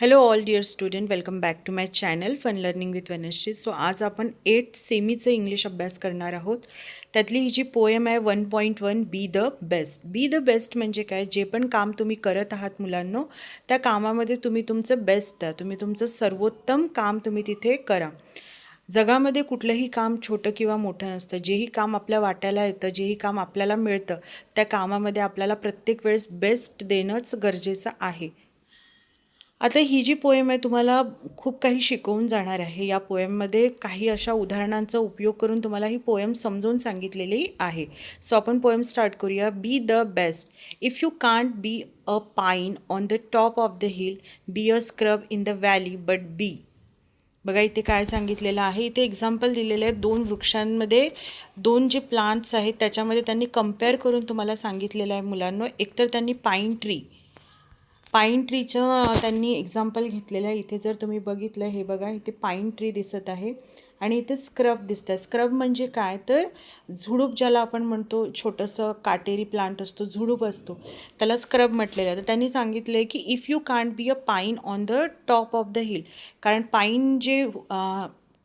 Hello all dear student, welcome back to my channel fun learning with Vanashree. So आज आपण 8th सेमीचं English अभ्यास करणार आहोत. त्यातली ही जी पोएम आहे 1.1 बी the best. B the best म्हणजे काय? जे पण काम तुम्ही करत आहात मुलांनो, त्या कामामध्ये तुम्ही तुमचं बेस्ट द्या. तुम्ही तुमचं सर्वोत्तम काम तुम्ही तिथे करा. जगामध्ये कुठलंही काम छोटं किंवा मोठं नसतं. जेही काम आपल्या वाट्याला येतं, जेही काम आपल्याला मिळतं, त्या कामामध्ये आपल्याला प्रत्येक वेळेस बेस्ट देणंच गरजेचं आहे. आता ही जी पोएम आहे तुम्हाला खूप काही शिकवून जाणार आहे. या पोएममध्ये काही अशा उदाहरणांचा उपयोग करून तुम्हाला ही पोएम समजावून सांगितलेली आहे. सो आपण पोएम स्टार्ट करूया. Be the best. If you can't be a pine on the top of the hill, be a scrub in the valley, but be. बघा इथे काय सांगितलेलं आहे. इथे एक्झाम्पल दिलेले आहेत. दोन वृक्षांमध्ये दोन जे प्लांट्स आहेत त्याच्यामध्ये त्यांनी कम्पेअर करून तुम्हाला सांगितलेलं आहे मुलांनो. एकतर त्यांनी पाईन ट्रीचं त्यांनी एक्झाम्पल घेतलेलं आहे. इथे जर तुम्ही बघितलं, हे बघा इथे पाईन ट्री दिसत आहे आणि इथे स्क्रब दिसतं. स्क्रब म्हणजे काय तर झुडूप, ज्याला आपण म्हणतो छोटंसं काटेरी प्लांट असतो, झुडूप असतो, त्याला स्क्रब म्हटलेलं आहे. तर त्यांनी सांगितलं आहे की if you can't be a pine on the top of the hill, कारण पाईन जे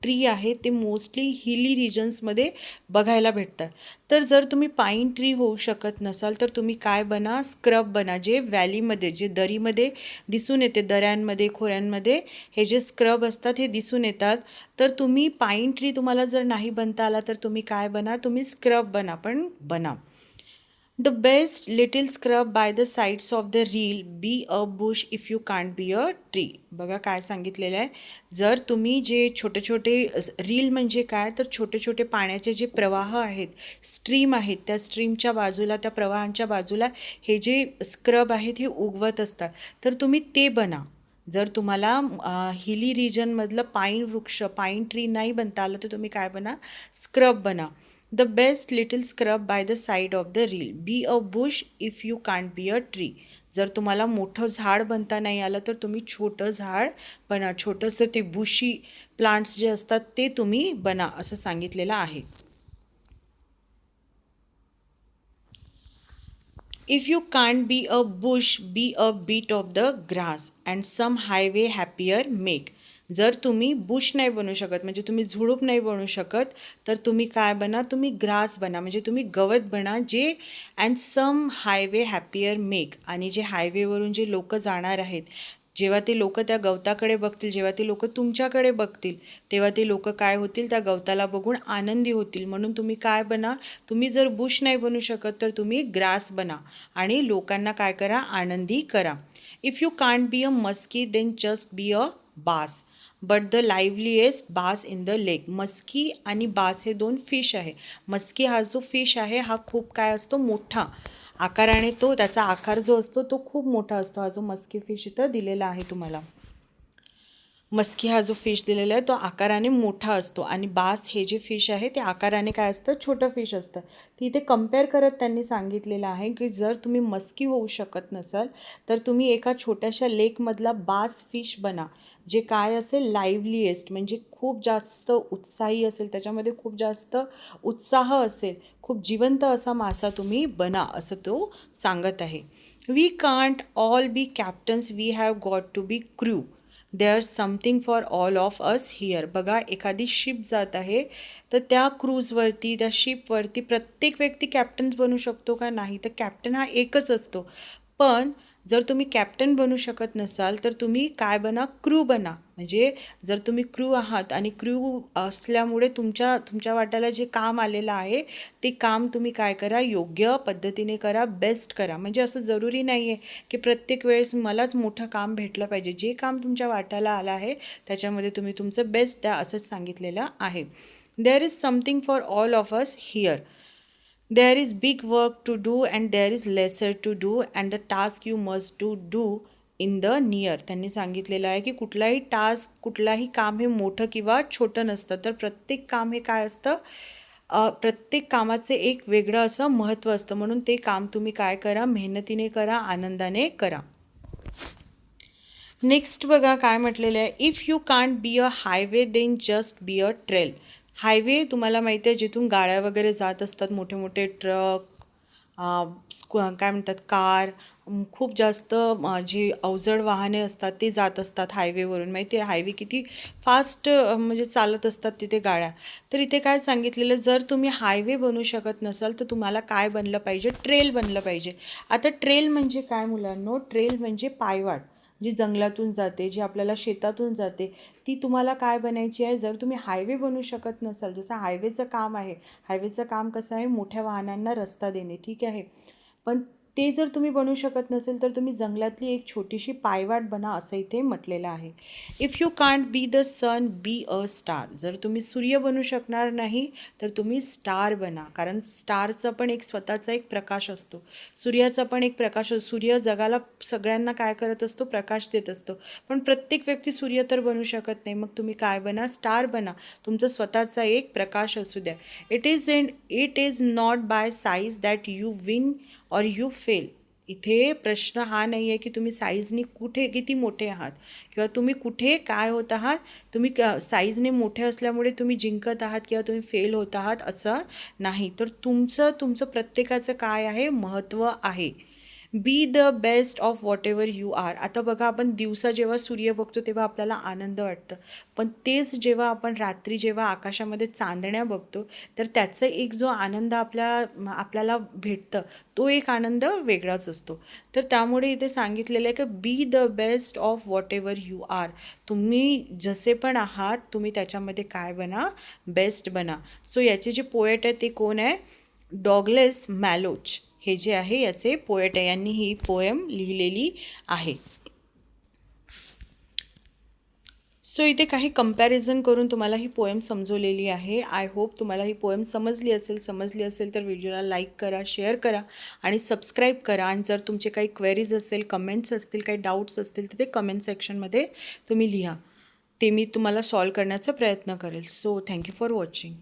ट्री आहे ते मोस्टली हिली रिजन्समध्ये बघायला भेटतात. तर जर तुम्ही पाईन ट्री होऊ शकत नसाल तर तुम्ही काय बना? स्क्रब बना. जे व्हॅलीमध्ये, जे दरीमध्ये दिसून येते, दऱ्यांमध्ये, खोऱ्यांमध्ये हे जे स्क्रब असतात हे दिसून येतात. तर तुम्ही पाईन ट्री तुम्हाला जर नाही बनता आला तर तुम्ही काय बना? तुम्ही स्क्रब बना, पण बना. The best little scrub by the sides of the reel, B a Bush if you can't be a tree. बघा काय सांगितलेलं आहे. जर तुम्ही जे छोटे छोटे रील म्हणजे काय तर छोटे छोटे पाण्याचे जे प्रवाह आहेत, स्ट्रीम आहेत, त्या स्ट्रीमच्या बाजूला, त्या प्रवाहांच्या बाजूला हे जे स्क्रब आहेत हे उगवत असतात, तर तुम्ही ते बना. जर तुम्हाला हिली रिजनमधलं पाईन वृक्ष, पाईन ट्री नाही बनता आलं तर तुम्ही काय बना? स्क्रब बना. The best little scrub by the side of the reel, B a Bush if you can't be a tree. जर तुम्हाला मोठं झाड बनता नाही आलं तर तुम्ही छोटं झाड बना. छोटंसं ते बुशी प्लांट्स जे असतात ते तुम्ही बना, असं सांगितलेलं आहे. If you can't be a bush, be a bit of the grass and some highway happier make. जर तुम्ही बुश नाही बनू शकत, म्हणजे तुम्ही झुडूप नाही बनू शकत, तर तुम्ही काय बना? तुम्ही ग्रास बना, म्हणजे तुम्ही गवत बना. जे and some highway happier make, आणि जे हायवेवरून जे लोक जाणार आहेत, जेव्हा ते लोक त्या गवताकडे बघतील, जेव्हा ते लोक तुमच्याकडे बघतील, तेव्हा ते लोक काय होतील? त्या गवताला बघून आनंदी होतील. म्हणून तुम्ही काय बना? तुम्ही जर बुश नाही बनू शकत तर तुम्ही ग्रास बना आणि लोकांना काय करा? आनंदी करा. If you can't be a muskie then just be a bass, but the liveliest bass in the lake. Muskie आणि बास हे दोन फिश आहे. मस्की हा जो फिश आहे हा खूप काय असतो? मोठा आकाराने. तो त्याचा आकार जो असतो तो खूप मोठा असतो. हा जो मस्की फिश इथं दिलेला आहे तुम्हाला, मस्की हा जो फिश दिलेला आहे तो आकाराने मोठा असतो आणि बास हे जे फिश आहे ते आकाराने काय असतं? छोटं फिश असतं. ती इथे कम्पेअर करत त्यांनी सांगितलेलं आहे की जर तुम्ही मस्की होऊ शकत नसाल तर तुम्ही एका छोट्याशा लेकमधला बास फिश बना, जे काय असेल? लाईव्हलीएस्ट, म्हणजे खूप जास्त उत्साही असेल, त्याच्यामध्ये खूप जास्त उत्साह असेल, खूप जिवंत असा मासा तुम्ही बना, असं तो सांगत आहे. We can't all be captains, we have got to be crew, there something for all of us here. बघा एखादी शिप जात आहे तर त्या क्रूजवरती, त्या शिपवरती प्रत्येक व्यक्ती कॅप्टन्स बनू शकतो का? नाही. तर कॅप्टन हा एकच असतो. पण जर तुम्ही कॅप्टन बनू शकत नसाल तर तुम्ही काय बना? क्रू बना. म्हणजे जर तुम्ही क्रू आहात आणि क्रू असल्यामुळे तुमच्या वाट्याला जे काम आलेलं आहे ते काम तुम्ही काय करा? योग्य पद्धतीने करा, बेस्ट करा. म्हणजे असं जरुरी नाही आहे की प्रत्येक वेळेस मलाच मोठं काम भेटलं पाहिजे. जे काम तुमच्या वाट्याला आलं आहे त्याच्यामध्ये तुम्ही तुमचं बेस्ट द्या, असंच सांगितलेलं आहे. There is something for all of us here, there is big work to do and there is lesser to do and the task you must to do in the near. त्यांनी सांगितलेलं आहे की कुठलाही task, कुठलाही काम हे मोठं किंवा छोटं नसतं. तर प्रत्येक काम हे काय असतं? प्रत्येक कामाचे एक वेगळं असं महत्त्व असतं. म्हणून ते काम तुम्ही काय करा? मेहनतीने करा, आनंदाने करा. नेक्स्ट बघा काय म्हटलेलं आहे. If you can't be a highway then just be a trail. Highway तुम्हाला माहिती आहे, जिथून गाड्या वगैरे जात असतात, मोठे मोठे ट्रक, काय म्हणतात कार, खूप जास्त जी अवजड वाहने असतात ते जात असतात हायवेवरून. माहिती आहे हायवे किती फास्ट म्हणजे चालत असतात तिथे गाड्या. तर इथे काय सांगितलेलं, जर तुम्ही हायवे बनवू शकत नसाल तर तुम्हाला काय बनलं पाहिजे, ट्रेल बनलं पाहिजे. आता ट्रेल म्हणजे काय मुलांनो, ट्रेल म्हणजे पायवाट जी जंगलातून जाते, जी आपल्याला शेतातून जाते, ती तुम्हाला काय बनायची आहे. जर तुम्ही हायवे बनवू शकत नसाल, जसं हायवेचं काम आहे, हायवेचं काम कसं आहे, मोठ्या वाहनांना रस्ता देणे, ठीक आहे. पण ते जर तुम्ही बनवू शकत नसेल तर तुम्ही जंगलातली एक छोटीशी पायवाट बना, असं इथे म्हटलेलं आहे. If you can't be the sun, be a star. जर तुम्ही सूर्य बनू शकणार नाही तर तुम्ही स्टार बना, कारण स्टारचा पण एक स्वतःचा एक प्रकाश असतो, सूर्याचा पण एक प्रकाश असतो. सूर्य जगाला सगळ्यांना काय करत असतो, प्रकाश देत असतो. पण प्रत्येक व्यक्ती सूर्य तर बनू शकत नाही. मग तुम्ही काय बना, स्टार बना, तुमचा स्वतःचा एक प्रकाश असू द्या. It is not by size that you win or you fail. इथे प्रश्न हा नाही आहे की तुम्ही साईजने कुठे किती मोठे आहात किंवा तुम्ही कुठे काय होत आहात. तुम्ही साईजने मोठे असल्यामुळे तुम्ही जिंकत आहात किंवा तुम्ही फेल होत आहात असं नाही. तर तुमचं तुमचं प्रत्येकाचं काय आहे, महत्त्व आहे. Be the best of whatever you are. आता बघा, आपण दिवसा जेव्हा सूर्य बघतो तेव्हा आपल्याला आनंद वाटतं, पण तेच जेव्हा आपण रात्री जेव्हा आकाशामध्ये चांदण्या बघतो तर त्याचा एक जो आनंद आपल्याला भेटतं, तो एक आनंद वेगळाच असतो. तर त्यामुळे इथे सांगितलेलं आहे की be the best of whatever you are. तुम्ही जसे पण आहात तुम्ही त्याच्यामध्ये काय बना, बेस्ट बना. सो याचे जे पोएट आहे ते कोण आहे, डॉगलेस मॅलोच हे जे आहे याचे पोएट आहे, यांनी ही पोएम लिहिलेली आहे. सो इथे काही कंपॅरिझन करून तुम्हाला ही पोएम समजवलेली आहे. आय होप तुम्हाला ही पोएम समजली असेल तर व्हिडिओला लाईक करा, शेअर करा आणि सबस्क्राईब करा. आणि जर तुमचे काही क्वेरीज असेल, कमेंट्स असतील, काही डाऊट्स असतील तर ते कमेंट सेक्शनमध्ये तुम्ही लिहा, ते मी तुम्हाला सॉल्व करण्याचा प्रयत्न करेल. So thank you for watching.